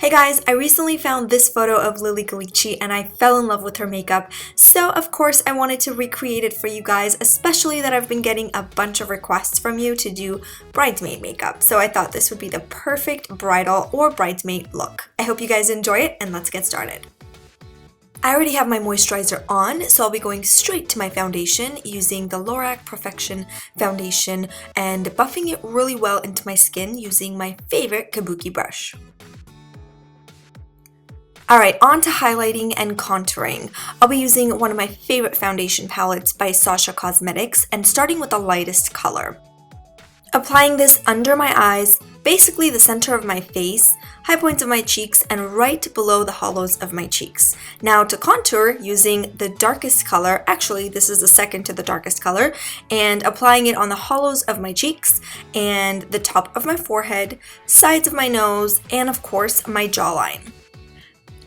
Hey guys, I recently found this photo of Lilly Ghalichi and I fell in love with her makeup, so of course I wanted to recreate it for you guys, especially that I've been getting a bunch of requests from you to do bridesmaid makeup, so I thought this would be the perfect bridal or bridesmaid look. I hope you guys enjoy it and let's get started. I already have my moisturizer on, so I'll be going straight to my foundation using the Lorac PoreFection Foundation and buffing it really well into my skin using my favorite kabuki brush. Alright, on to highlighting and contouring. I'll be using one of my favorite foundation palettes by Sasha Cosmetics and starting with the lightest color. Applying this under my eyes, basically the center of my face, high points of my cheeks, and right below the hollows of my cheeks. Now to contour, using the darkest color, actually this is the second to the darkest color, and applying it on the hollows of my cheeks and the top of my forehead, sides of my nose, and of course my jawline.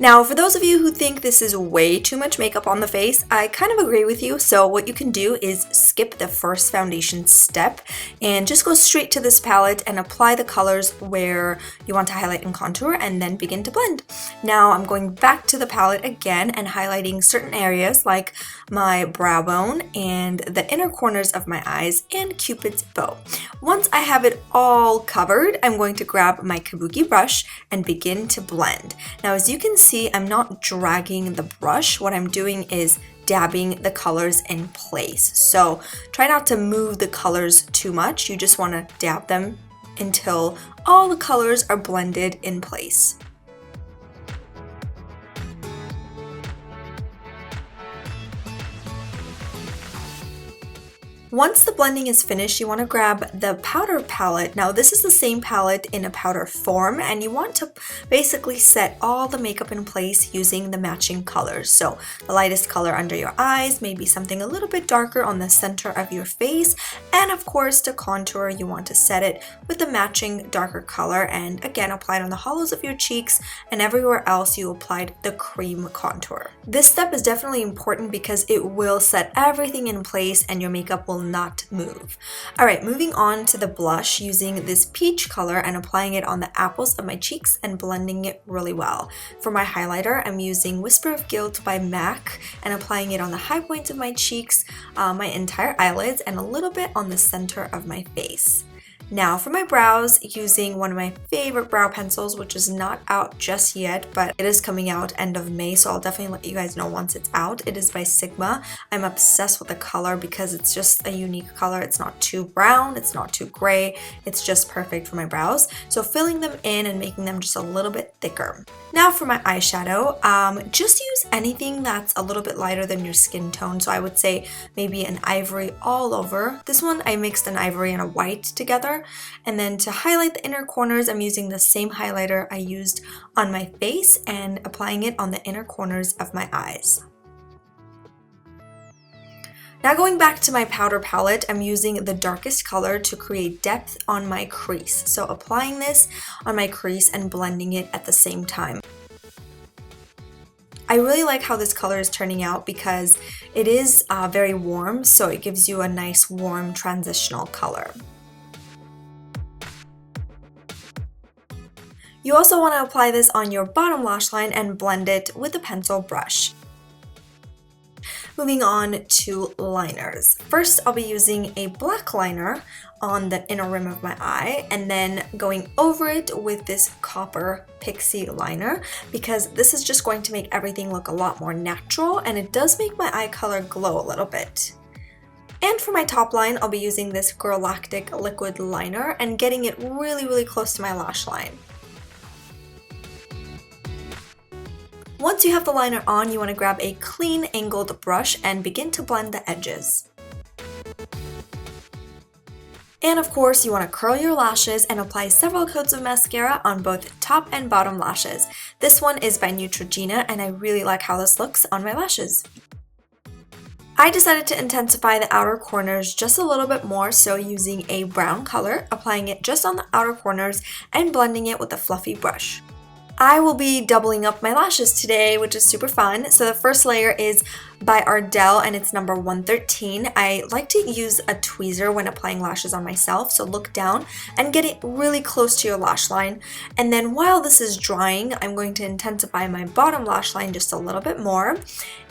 Now, for those of you who think this is way too much makeup on the face, I kind of agree with you, so what you can do is skip the first foundation step and just go straight to this palette and apply the colors where you want to highlight and contour and then begin to blend. Now, I'm going back to the palette again and highlighting certain areas like my brow bone and the inner corners of my eyes and Cupid's bow. Once I have it all covered, I'm going to grab my kabuki brush and begin to blend. Now, as you can see, I'm not dragging the brush. What I'm doing is dabbing the colors in place. So try not to move the colors too much. You just want to dab them until all the colors are blended in place. Once the blending is finished, you want to grab the powder palette. Now this is the same palette in a powder form, and you want to basically set all the makeup in place using the matching colors. So the lightest color under your eyes, maybe something a little bit darker on the center of your face, and of course to contour you want to set it with the matching darker color, and again apply it on the hollows of your cheeks, and everywhere else you applied the cream contour. This step is definitely important because it will set everything in place and your makeup will not move. Alright, moving on to the blush, using this peach color and applying it on the apples of my cheeks and blending it really well. For my highlighter, I'm using Whisper of Guilt by MAC and applying it on the high points of my cheeks, my entire eyelids, and a little bit on the center of my face. Now for my brows, using one of my favorite brow pencils, which is not out just yet, but it is coming out end of May, so I'll definitely let you guys know once it's out. It is by Sigma. I'm obsessed with the color because it's just a unique color. It's not too brown, it's not too gray, it's just perfect for my brows. So filling them in and making them just a little bit thicker. Now for my eyeshadow, just use anything that's a little bit lighter than your skin tone. So I would say maybe an ivory all over. This one I mixed an ivory and a white together. And then to highlight the inner corners, I'm using the same highlighter I used on my face and applying it on the inner corners of my eyes. Now going back to my powder palette, I'm using the darkest color to create depth on my crease. So applying this on my crease and blending it at the same time. I really like how this color is turning out because it is very warm, so it gives you a nice warm transitional color. You also want to apply this on your bottom lash line and blend it with a pencil brush. Moving on to liners. First, I'll be using a black liner on the inner rim of my eye and then going over it with this copper Pixi liner because this is just going to make everything look a lot more natural, and it does make my eye color glow a little bit. And for my top line, I'll be using this Girlactik liquid liner and getting it really close to my lash line. Once you have the liner on, you want to grab a clean angled brush and begin to blend the edges. And of course, you want to curl your lashes and apply several coats of mascara on both top and bottom lashes. This one is by Neutrogena and I really like how this looks on my lashes. I decided to intensify the outer corners just a little bit more, so using a brown color, applying it just on the outer corners and blending it with a fluffy brush. I will be doubling up my lashes today, which is super fun. So the first layer is by Ardell and it's number 113. I like to use a tweezer when applying lashes on myself, so look down and get it really close to your lash line. And then while this is drying, I'm going to intensify my bottom lash line just a little bit more.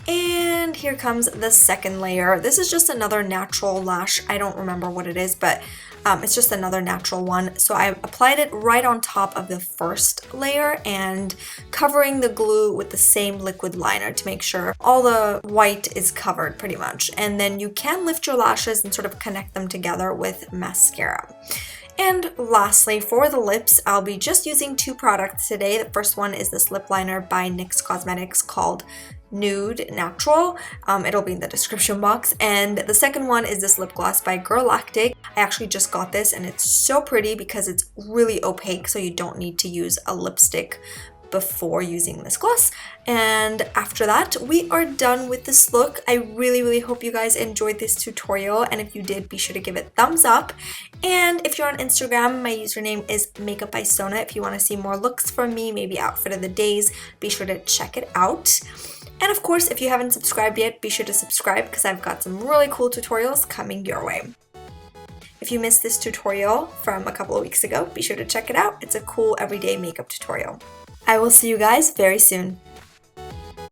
And here comes the second layer. This is just another natural lash. I don't remember what it is, but it's just another natural one. So I applied it right on top of the first layer and covering the glue with the same liquid liner to make sure all the white is covered pretty much. And then you can lift your lashes and sort of connect them together with mascara. And lastly, for the lips, I'll be just using two products today. The first one is this lip liner by NYX Cosmetics called Nude Natural. It'll be in the description box. And the second one is this lip gloss by Girlactik. I actually just got this and it's so pretty because it's really opaque, so you don't need to use a lipstick before using this gloss. And after that, we are done with this look. I really hope you guys enjoyed this tutorial, and if you did, be sure to give it a thumbs up. And if you're on Instagram, my username is Makeup by Sona. If you want to see more looks from me, maybe outfit of the days, be sure to check it out. And of course, if you haven't subscribed yet, be sure to subscribe because I've got some really cool tutorials coming your way. If you missed this tutorial from a couple of weeks ago, be sure to check it out. It's a cool everyday makeup tutorial. I will see you guys very soon.